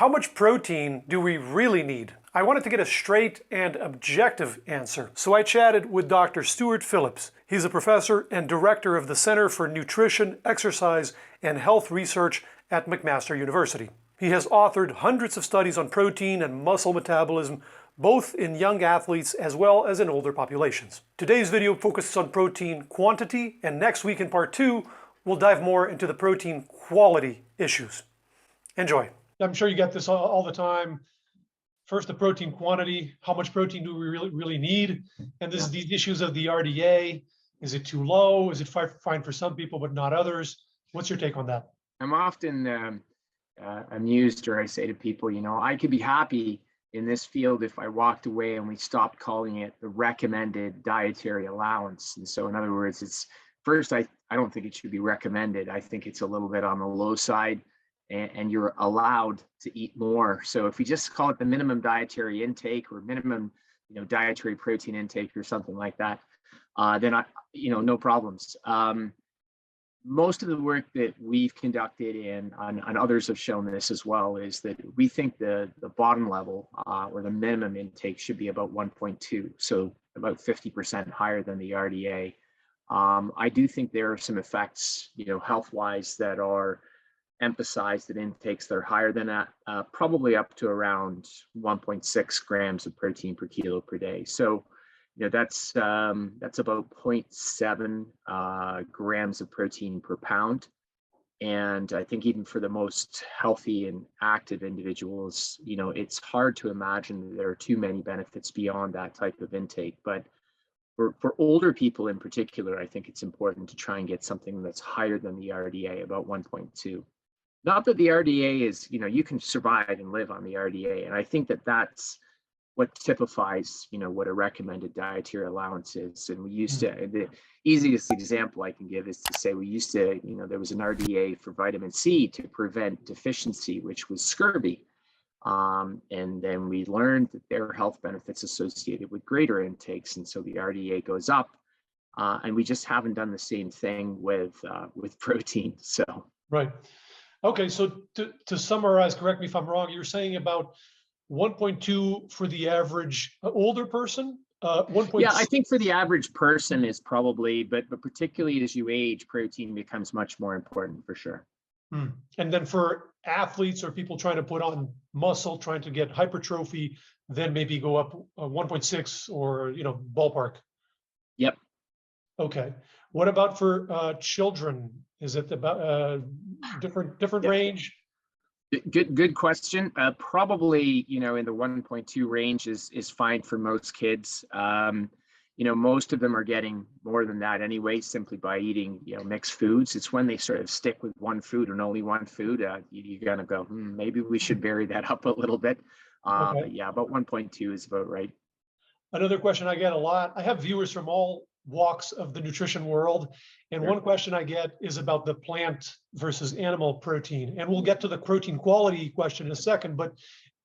How much protein do we really need? I wanted to get a straight and objective answer, so I chatted with Dr. Stuart Phillips. He's a professor and director of the Center for Nutrition, Exercise, and Health Research at McMaster University. He has authored hundreds of studies on protein and muscle metabolism, both in young athletes as well as in older populations. Today's video focuses on protein quantity, and next week in part 2, we'll dive more into the protein quality issues. Enjoy. I'm sure you get this all the time. First, the protein quantity. How much protein do we really need? And this is these issues of the RDA. Is it too low? Is it fine for some people but not others? What's your take on that? I'm often amused, or I say to people, I could be happy in this field if I walked away and we stopped calling it the recommended dietary allowance. And so in other words, it's first, I don't think it should be recommended. I think it's a little bit on the low side, and you're allowed to eat more. So if we just call it the minimum dietary intake or minimum, dietary protein intake or something like that, then no problems. Most of the work that we've conducted and others have shown this as well is that we think the bottom level or the minimum intake should be about 1.2, so about 50% higher than the RDA. I do think there are some effects, health-wise, that are emphasized at intakes that are higher than that, probably up to around 1.6 grams of protein per kilo per day. So, that's about 0.7 grams of protein per pound. And I think even for the most healthy and active individuals, it's hard to imagine that there are too many benefits beyond that type of intake. But for older people in particular, I think it's important to try and get something that's higher than the RDA, about 1.2. Not that the RDA is, you can survive and live on the RDA. And I think that that's what typifies, what a recommended dietary allowance is. And we used to, the easiest example I can give is to say we used to, there was an RDA for vitamin C to prevent deficiency, which was scurvy. And then we learned that there are health benefits associated with greater intakes. And so the RDA goes up, and we just haven't done the same thing with protein. So. Right. Okay, so to summarize, correct me if I'm wrong, you're saying about 1.2 for the average older person? 1.6. Yeah, I think for the average person is probably, but particularly as you age, protein becomes much more important for sure. And then for athletes or people trying to put on muscle, trying to get hypertrophy, then maybe go up 1.6 or, ballpark. Yep. Okay. What about for children? Is it about different range? Good question. Probably, in the 1.2 range is fine for most kids. Most of them are getting more than that anyway, simply by eating, mixed foods. It's when they sort of stick with one food and only one food, you're gonna go, maybe we should vary that up a little bit. Okay. But yeah, about 1.2 is about right. Another question I get a lot, I have viewers from all walks of the nutrition world. And one question I get is about the plant versus animal protein. And we'll get to the protein quality question in a second, but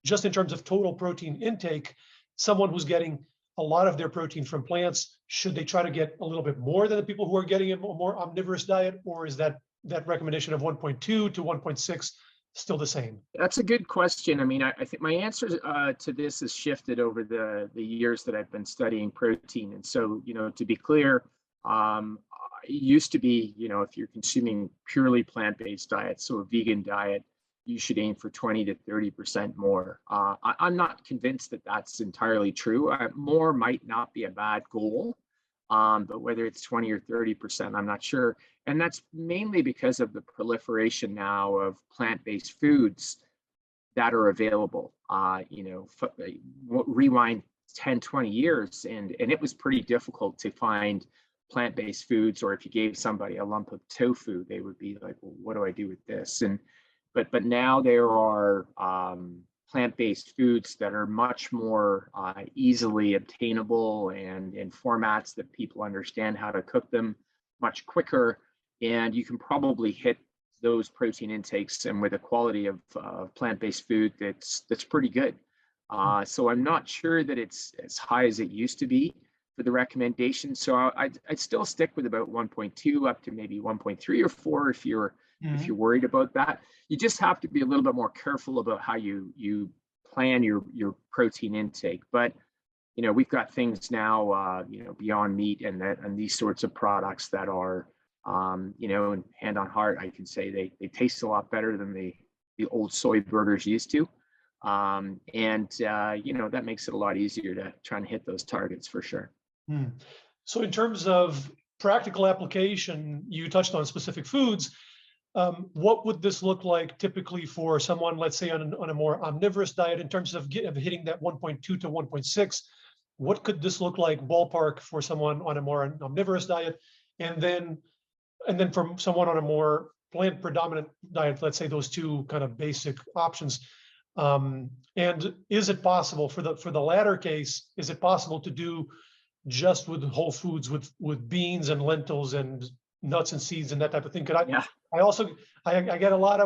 just in terms of total protein intake, someone who's getting a lot of their protein from plants, should they try to get a little bit more than the people who are getting a more omnivorous diet? Or is that recommendation of 1.2 to 1.6 still the same? That's a good question. I mean, I think my answer to this has shifted over the years that I've been studying protein. And so, to be clear, it used to be, if you're consuming purely plant-based diet, so a vegan diet, you should aim for 20 to 30% more. I'm not convinced that that's entirely true. More might not be a bad goal, but whether it's 20 or 30%, I'm not sure. And that's mainly because of the proliferation now of plant-based foods that are available. Rewind 10, 20 years, and it was pretty difficult to find plant-based foods, or if you gave somebody a lump of tofu, they would be like, well, what do I do with this? But now there are plant-based foods that are much more easily obtainable and in formats that people understand how to cook them much quicker. And you can probably hit those protein intakes and with a quality of plant-based food that's pretty good. So I'm not sure that it's as high as it used to be for the recommendation. So I'd still stick with about 1.2 up to maybe 1.3 or 4 if you're if you're worried about that. You just have to be a little bit more careful about how you plan your protein intake. But we've got things now, Beyond Meat and these sorts of products that are, and hand on heart, I can say they taste a lot better than the old soy burgers used to. That makes it a lot easier to try and hit those targets for sure. So in terms of practical application, you touched on specific foods. What would this look like typically for someone, let's say on a more omnivorous diet, in terms of hitting that 1.2 to 1.6? What could this look like ballpark for someone on a more omnivorous diet? And then for someone on a more plant predominant diet, let's say those two kind of basic options. And is it possible for the latter case, is it possible to do just with whole foods, with beans and lentils and nuts and seeds and that type of thing? I get a lot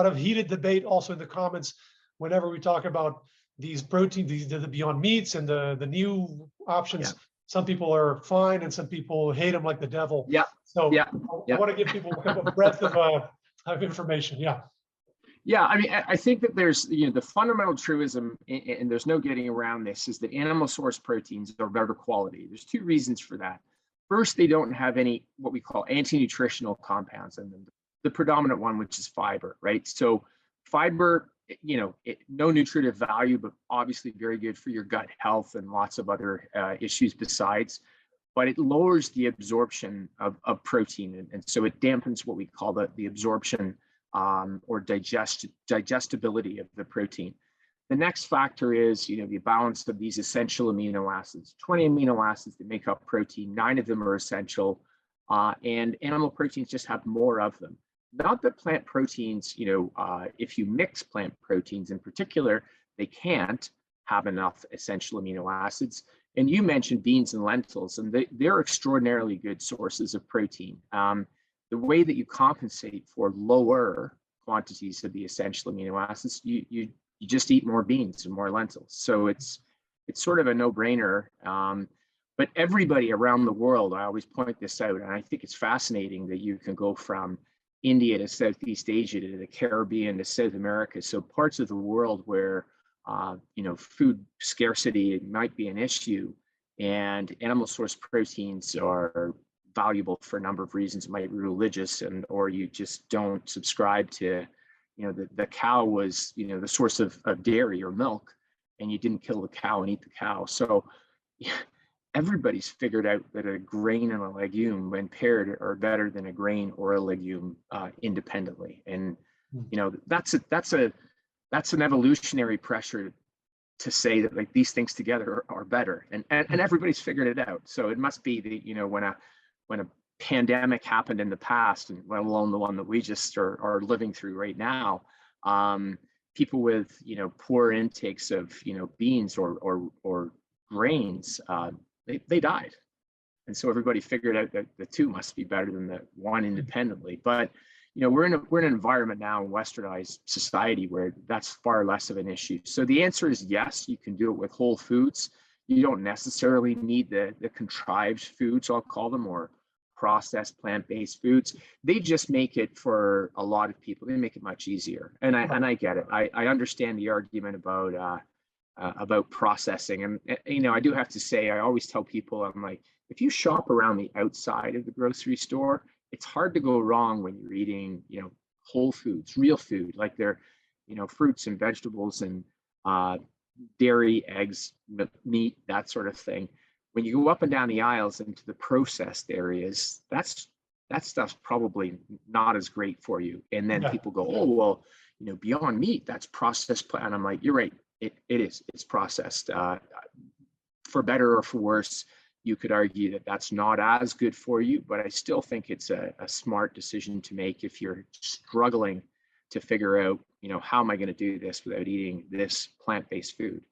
of heated debate also in the comments whenever we talk about these proteins, the Beyond Meats and the new options. Yeah. Some people are fine and some people hate them like the devil. Yeah. So I want to give people a breadth of information. Yeah. Yeah, I mean, I think that there's, the fundamental truism, and there's no getting around this, is that animal source proteins are better quality. There's two reasons for that. First, they don't have any what we call anti-nutritional compounds in them. The predominant one, which is fiber, right? So fiber, no nutritive value, but obviously very good for your gut health and lots of other issues besides. But it lowers the absorption of protein, and so it dampens what we call the absorption or digestibility of the protein. The next factor is, the balance of these essential amino acids. 20 amino acids that make up protein, 9 of them are essential, and animal proteins just have more of them. Not that plant proteins, if you mix plant proteins in particular, they can't have enough essential amino acids. And you mentioned beans and lentils, and they're extraordinarily good sources of protein. The way that you compensate for lower quantities of the essential amino acids, you just eat more beans and more lentils. So it's sort of a no-brainer. But everybody around the world, I always point this out, and I think it's fascinating that you can go from India to Southeast Asia to the Caribbean to South America. So parts of the world where food scarcity might be an issue, and animal source proteins are valuable for a number of reasons. It might be religious, or you just don't subscribe to, the cow was, the source of dairy or milk, and you didn't kill the cow and eat the cow. So everybody's figured out that a grain and a legume, when paired, are better than a grain or a legume independently. And that's an evolutionary pressure to say that, like, these things together are better, and everybody's figured it out. So it must be that when a pandemic happened in the past, and let alone the one that we just are living through right now, people with poor intakes of beans or grains, they died. And so everybody figured out that the two must be better than the one independently. But we're in an environment now in westernized society where that's far less of an issue. So the answer is yes, you can do it with whole foods. You don't necessarily need the contrived foods, I'll call them, or processed plant-based foods. They just make it, for a lot of people, they make it much easier. And I get it. I understand the argument about processing. And I do have to say, I always tell people, I'm like, if you shop around the outside of the grocery store, it's hard to go wrong when you're eating, whole foods, real food, like they're, fruits and vegetables and dairy, eggs, meat, that sort of thing. When you go up and down the aisles into the processed areas, that stuff's probably not as great for you. And then people go, oh, well, Beyond Meat, that's processed plant. And I'm like, you're right. It is. It's processed. For better or for worse, you could argue that that's not as good for you, but I still think it's a smart decision to make if you're struggling to figure out, how am I going to do this without eating this plant-based food?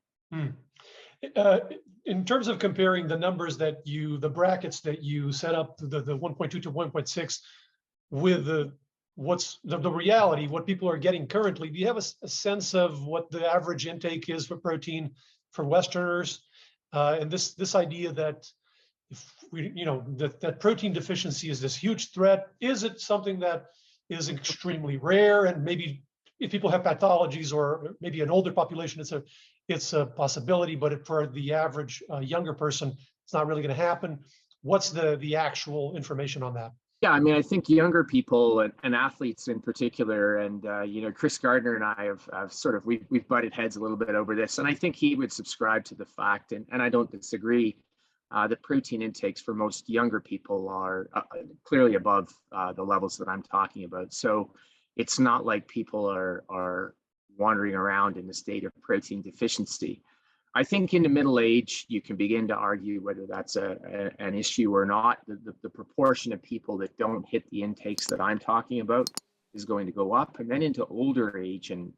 In terms of comparing the numbers the brackets that you set up, the 1.2 to 1.6, with the reality, what people are getting currently, do you have a sense of what the average intake is for protein for Westerners? And this idea that if we, that protein deficiency is this huge threat, is it something that is extremely rare, and maybe if people have pathologies or maybe an older population, it's a possibility, but for the average younger person, it's not really going to happen. What's the actual information on that? Yeah, I mean, I think younger people and athletes in particular, and Chris Gardner and I have sort of we've butted heads a little bit over this, and I think he would subscribe to the fact, and I don't disagree, that protein intakes for most younger people are clearly above the levels that I'm talking about. So it's not like people are wandering around in a state of protein deficiency. I think in the middle age, you can begin to argue whether that's an issue or not. The proportion of people that don't hit the intakes that I'm talking about is going to go up. And then into older age, and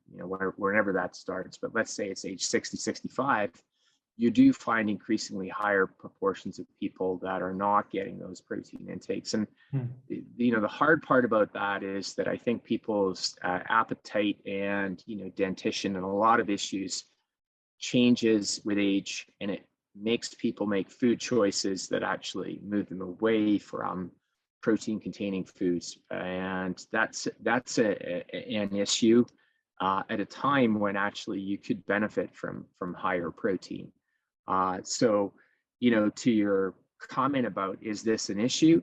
wherever that starts, but let's say it's age 60, 65, you do find increasingly higher proportions of people that are not getting those protein intakes. And the hard part about that is that I think people's appetite and dentition and a lot of issues changes with age, and it makes people make food choices that actually move them away from protein containing foods, and that's an issue at a time when actually you could benefit from higher protein. So to your comment about, is this an issue,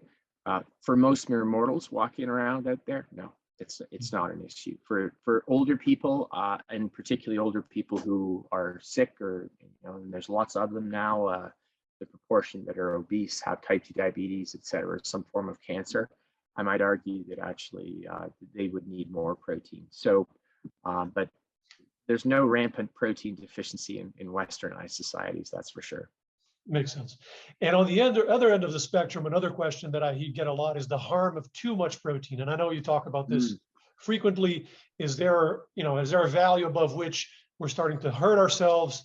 for most mere mortals walking around out there? No, it's not an issue. For older people, and particularly older people who are sick, or and there's lots of them now, the proportion that are obese, have type 2 diabetes, et cetera, some form of cancer, I might argue that actually they would need more protein. So but there's no rampant protein deficiency in westernized societies, that's for sure. Makes sense. And on the other end of the spectrum, another question that I get a lot is the harm of too much protein. And I know you talk about this frequently. Is there a value above which we're starting to hurt ourselves?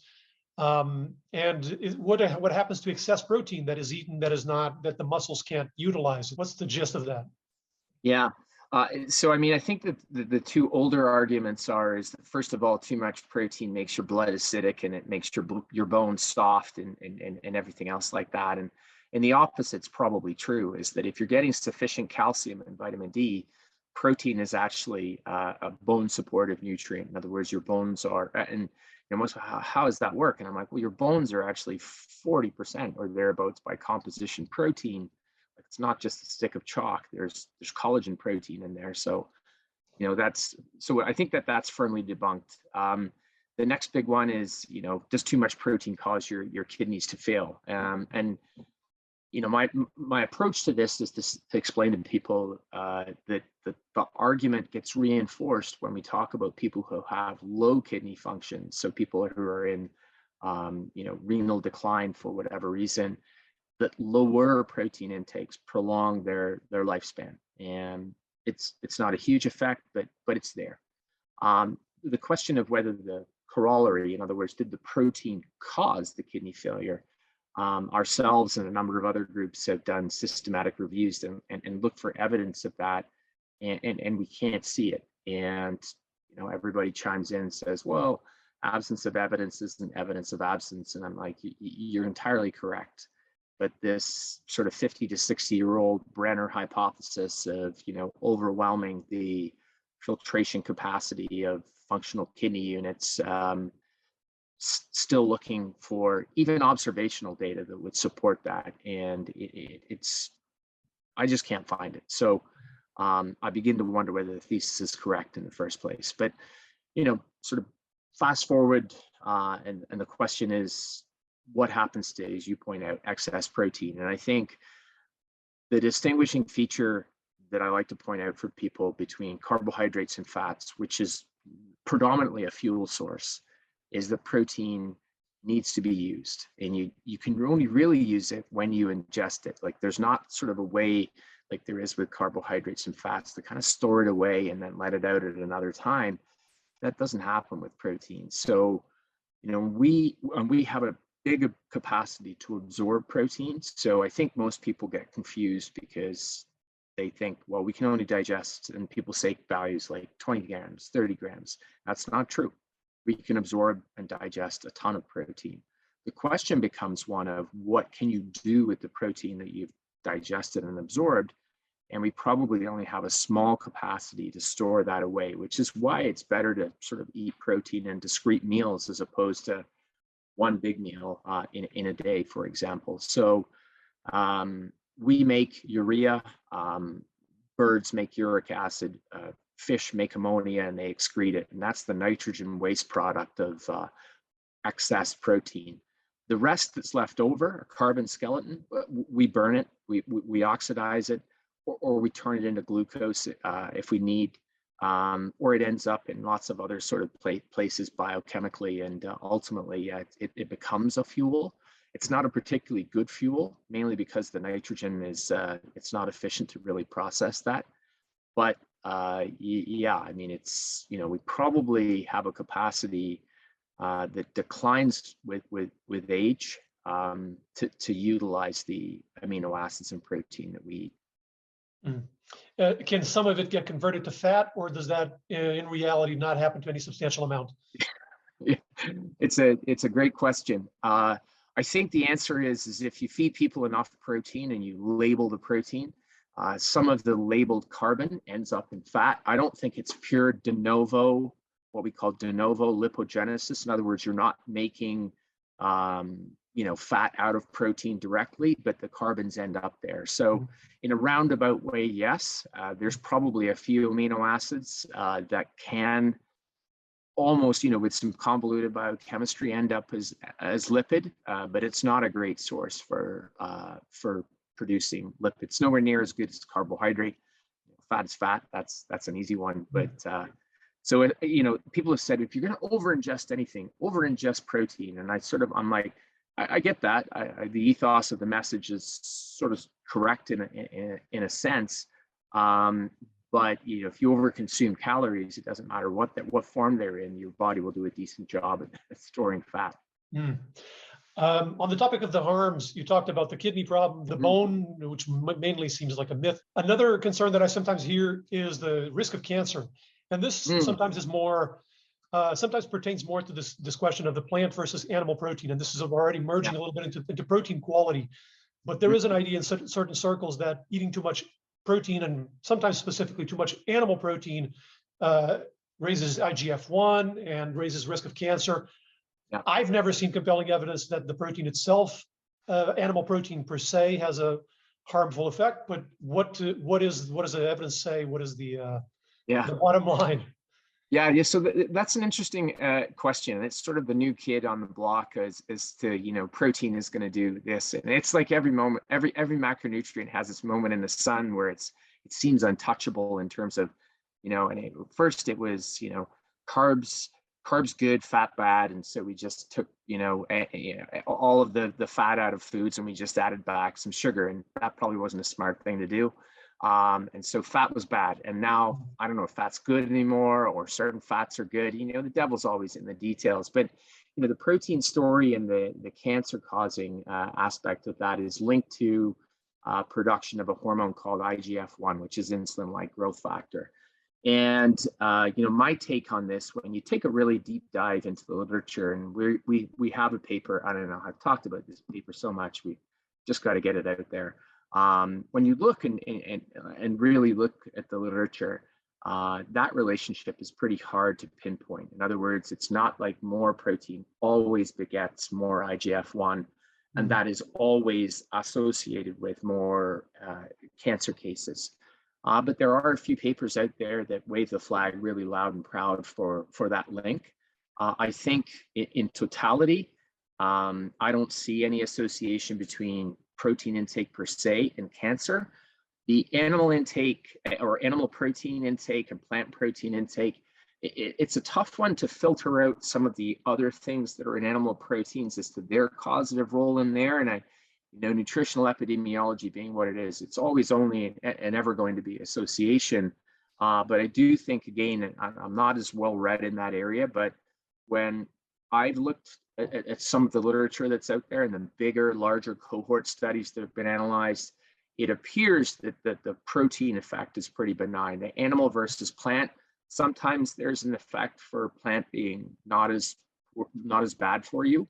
What happens to excess protein that is eaten that the muscles can't utilize? What's the gist of that? Yeah. So, I mean, I think that the two older arguments is that, first of all, too much protein makes your blood acidic, and it makes your bones soft and everything else like that. And the opposite's probably true, is that if you're getting sufficient calcium and vitamin D, protein is actually a bone supportive nutrient. In other words, your bones are, and how does that work? And I'm like, well, your bones are actually 40% or thereabouts by composition protein. It's not just a stick of chalk. There's collagen protein in there. So, so I think that's firmly debunked. The next big one is, does too much protein cause your kidneys to fail? And my approach to this is to explain to people that the argument gets reinforced when we talk about people who have low kidney function. So people who are in renal decline for whatever reason, that lower protein intakes prolong their lifespan. And it's not a huge effect, but it's there. The question of whether the corollary, in other words, did the protein cause the kidney failure? Ourselves and a number of other groups have done systematic reviews and looked for evidence of that, and we can't see it. And everybody chimes in and says, well, absence of evidence isn't evidence of absence. And I'm like, you're entirely correct. But this sort of 50 to 60-year-old Brenner hypothesis of, overwhelming the filtration capacity of functional kidney units, still looking for even observational data that would support that. And I just can't find it. So I begin to wonder whether the thesis is correct in the first place. But, sort of fast forward, and the question is, what happens to, as you point out, excess protein? And I think the distinguishing feature that I like to point out for people between carbohydrates and fats, which is predominantly a fuel source, is that protein needs to be used. And you can only really use it when you ingest it. Like, there's not sort of a way like there is with carbohydrates and fats to kind of store it away and then let it out at another time. That doesn't happen with protein. So, we have a big capacity to absorb proteins. So I think most people get confused because they think, well, we can only digest, and people say values like 20 grams, 30 grams. That's not true. We can absorb and digest a ton of protein. The question becomes one of, what can you do with the protein that you've digested and absorbed? and we probably only have a small capacity to store that away, which is why it's better to sort of eat protein in discrete meals as opposed to one big meal in a day, for example. So we make urea, birds make uric acid, fish make ammonia, and they excrete it. And that's the nitrogen waste product of excess protein. The rest that's left over, a carbon skeleton, we burn it, we oxidize it, or we turn it into glucose if we need, or it ends up in lots of other sort of places biochemically, and ultimately it becomes a fuel. It's not a particularly good fuel, mainly because the nitrogen is, it's not efficient to really process that. But yeah, I mean, it's, you know, we probably have a capacity that declines with age to utilize the amino acids and protein that we eat. Can some of it get converted to fat, or does that in reality not happen to any substantial amount? It's a great question. I think the answer is if you feed people enough protein and you label the protein, some of the labeled carbon ends up in fat. I don't think it's pure de novo, what we call de novo lipogenesis. In other words, you're not making you know, fat out of protein directly, but the carbons end up there. So in a roundabout way, yes, there's probably a few amino acids that can almost, you know, with some convoluted biochemistry end up as lipid, but it's not a great source for producing lipids. Nowhere near as good as carbohydrate. Fat is fat. That's an easy one. But so it, you know, people have said if you're going to over ingest anything, over ingest protein. And I'm like, I get that. The ethos of the message is sort of correct in a sense. But you know, if you overconsume calories, it doesn't matter what form they're in, your body will do a decent job at storing fat. On the topic of the harms, you talked about the kidney problem, the bone, which mainly seems like a myth. Another concern that I sometimes hear is the risk of cancer. And this sometimes is more, sometimes pertains more to this question of the plant versus animal protein. And this is already merging a little bit into protein quality. But there is an idea in certain circles that eating too much protein, and sometimes specifically too much animal protein, raises IGF-1 and raises risk of cancer. I've never seen compelling evidence that the protein itself, animal protein per se, has a harmful effect. But what does the evidence say? What is the bottom line? Yeah. So that's an interesting question. It's sort of the new kid on the block as to, you know, protein is going to do this, and it's like every moment, every macronutrient has its moment in the sun where it seems untouchable in terms of, you know. And first it was, you know, carbs good, fat bad, and so we just took, you know, all of the fat out of foods and we just added back some sugar, and that probably wasn't a smart thing to do. And so fat was bad, and now I don't know if fat's good anymore or certain fats are good. You know, the devil's always in the details. But you know, the protein story and the cancer causing aspect of that is linked to production of a hormone called IGF-1, which is insulin-like growth factor. And you know, my take on this, when you take a really deep dive into the literature, and we have a paper, I don't know, I've talked about this paper so much, we just got to get it out there. When you look and really look at the literature, that relationship is pretty hard to pinpoint. In other words, it's not like more protein always begets more IGF-1, and that is always associated with more cancer cases. But there are a few papers out there that wave the flag really loud and proud for that link. I think in totality, I don't see any association between protein intake per se and cancer. The animal intake or animal protein intake and plant protein intake, it's a tough one to filter out some of the other things that are in animal proteins as to their causative role in there. And you know, nutritional epidemiology being what it is, it's always only and ever going to be association. But I do think, again, I'm not as well read in that area, but when I've looked at some of the literature that's out there and the bigger, larger cohort studies that have been analyzed, it appears that the protein effect is pretty benign. The animal versus plant, sometimes there's an effect for plant being not as bad for you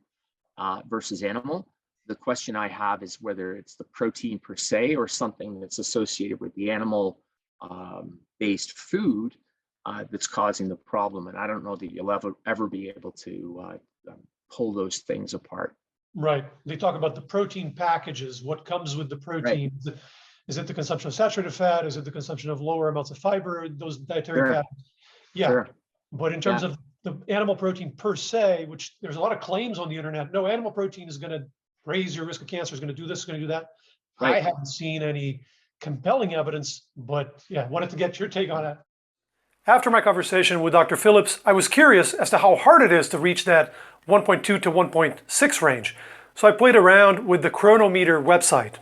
versus animal. the question I have is whether it's the protein per se or something that's associated with the animal based food that's causing the problem. And I don't know that you'll ever be able to pull those things apart. Right. They talk about the protein packages, what comes with the protein. Right. Is it the consumption of saturated fat? Is it the consumption of lower amounts of fiber, those dietary patterns? Yeah. Sure. But in terms of the animal protein per se, which there's a lot of claims on the internet, no, animal protein is going to raise your risk of cancer, is going to do this, is going to do that. Right. I haven't seen any compelling evidence, but yeah, wanted to get your take on it. After my conversation with Dr. Phillips, I was curious as to how hard it is to reach that 1.2 to 1.6 range. So I played around with the Chronometer website.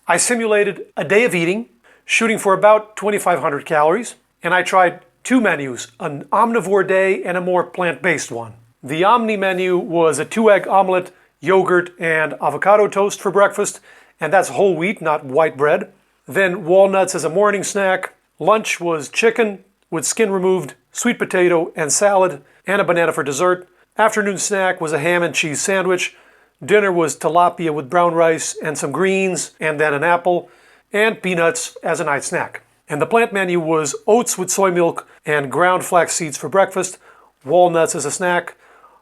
I simulated a day of eating, shooting for about 2,500 calories, and I tried two menus, an omnivore day and a more plant-based one. The Omni menu was a 2-egg omelet, yogurt, and avocado toast for breakfast, and that's whole wheat, not white bread. Then walnuts as a morning snack. Lunch was chicken with skin removed, sweet potato and salad, and a banana for dessert. Afternoon snack was a ham and cheese sandwich. Dinner was tilapia with brown rice and some greens, and then an apple, and peanuts as a night snack. And the plant menu was oats with soy milk and ground flax seeds for breakfast, walnuts as a snack.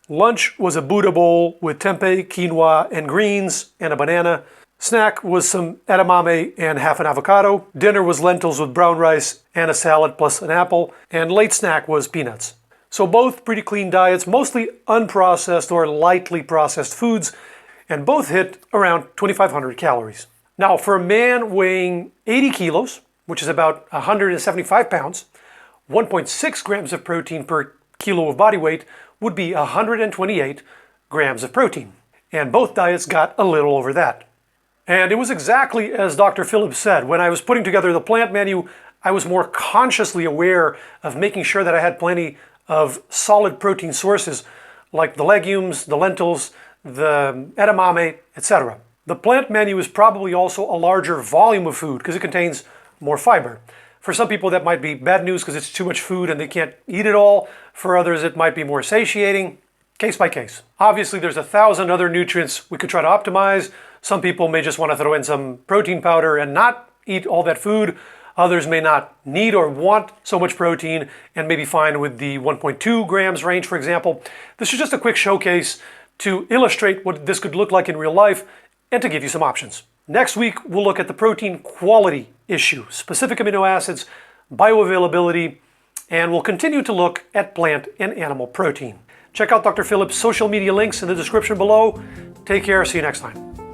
Lunch was a Buddha bowl with tempeh, quinoa, and greens, and a banana. Snack was some edamame and half an avocado. Dinner was lentils with brown rice and a salad plus an apple. And late snack was peanuts. So both pretty clean diets, mostly unprocessed or lightly processed foods, and both hit around 2,500 calories. Now, for a man weighing 80 kilos, which is about 175 pounds, 1.6 grams of protein per kilo of body weight would be 128 grams of protein. And both diets got a little over that. And it was exactly as Dr. Phillips said. When I was putting together the plant menu, I was more consciously aware of making sure that I had plenty of solid protein sources like the legumes, the lentils, the edamame, etc. The plant menu is probably also a larger volume of food because it contains more fiber. For some people that might be bad news because it's too much food and they can't eat it all. For others it might be more satiating. Case by case. Obviously there's 1,000 other nutrients we could try to optimize. Some people may just want to throw in some protein powder and not eat all that food. Others may not need or want so much protein and may be fine with the 1.2 grams range, for example. This is just a quick showcase to illustrate what this could look like in real life and to give you some options. Next week, we'll look at the protein quality issue, specific amino acids, bioavailability, and we'll continue to look at plant and animal protein. Check out Dr. Phillips' social media links in the description below. Take care. See you next time.